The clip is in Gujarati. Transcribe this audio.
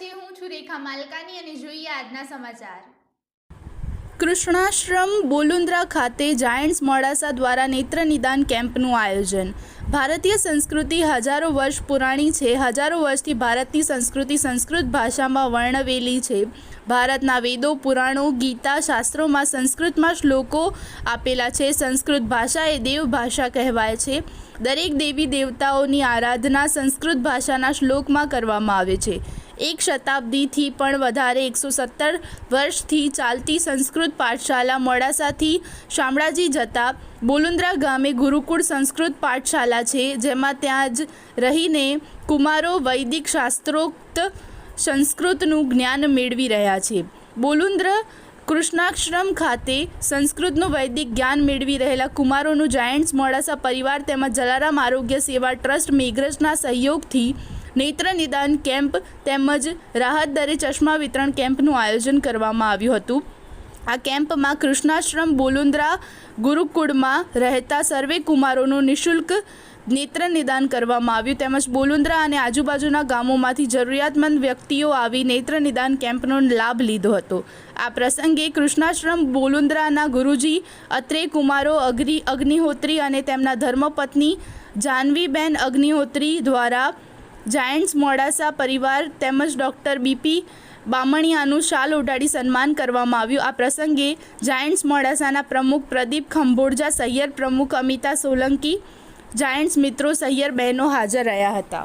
છે। હું છું રેખા માલકાની અને જોઈએ આજના સમાચાર। કૃષ્ણાશ્રમ બોલુન્દ્રા ખાતે જાયન્ટ્સ મોડાસા દ્વારા નેત્ર નિદાન કેમ્પનું આયોજન। ભારતીય સંસ્કૃતિ હજારો વર્ષ પુરાણી છે। હજારો વર્ષથી ભારતની સંસ્કૃતિ સંસ્કૃત ભાષામાં વર્ણવેલી છે। ભારતના વેદો, પુરાણો, ગીતા, શાસ્ત્રોમાં સંસ્કૃતમાં શ્લોકો આપેલા છે। સંસ્કૃત ભાષા એ દેવ ભાષા કહેવાય છે। દરેક દેવી દેવતાઓની આરાધના સંસ્કૃત ભાષાના શ્લોકમાં કરવામાં આવે છે। એક શતાબ્દીથી પણ વધારે 117 વર્ષથી ચાલતી સંસ્કૃત પાઠશાલા મોડાસાથી શામળાજી જતા બોલુન્દ્રા ગામે ગુરુકુળ સંસ્કૃત પાઠશાલા છે, જેમાં ત્યાં જ રહીને કુમારો વૈદિક શાસ્ત્રોક્ત સંસ્કૃતનું જ્ઞાન મેળવી રહ્યા છે। બોલુન્દ્રા કૃષ્ણાશ્રમ ખાતે સંસ્કૃતનું વૈદિક જ્ઞાન મેળવી રહેલા કુમારોનું જાયન્ટ્સ મોડાસા પરિવાર તેમજ જલારામ આરોગ્ય સેવા ટ્રસ્ટ મેઘરજના સહયોગથી નેત્ર નિદાન કેમ્પ તેમજ રાહત દરે ચશ્મા વિતરણ કેમ્પનું આયોજન કરવામાં આવ્યું હતું। આ કેમ્પમાં કૃષ્ણાશ્રમ બોલુન્દ્રા ગુરુકુળમાં રહેતા સર્વે કુમારોનું નિઃશુલ્ક નેત્ર નિદાન કરવામાં આવ્યું તેમજ બોલુન્દ્રા અને આજુબાજુના ગામોમાંથી જરૂરિયાતમંદ વ્યક્તિઓ આવી નેત્ર નિદાન કેમ્પનો લાભ લીધો હતો। આ પ્રસંગે કૃષ્ણાશ્રમ બોલુન્દ્રાના ગુરુજી અત્રેય કુમારો અગ્નિહોત્રી અને તેમના ધર્મપત્ની જાનવીબેન અગ્નિહોત્રી દ્વારા જાયન્ટ્સ મોડાસા પરિવાર તેમજ ડૉક્ટર બીપી બામણિયાનું શાલ ઓઢાડી સન્માન કરવામાં આવ્યું। આ પ્રસંગે જાયન્ટ્સ મોડાસાના પ્રમુખ પ્રદીપ ખંભોળજા, સહિયર પ્રમુખ અમિતા સોલંકી, જાયન્ટ્સ મિત્રો, સહિયર બહેનો હાજર રહ્યા હતા।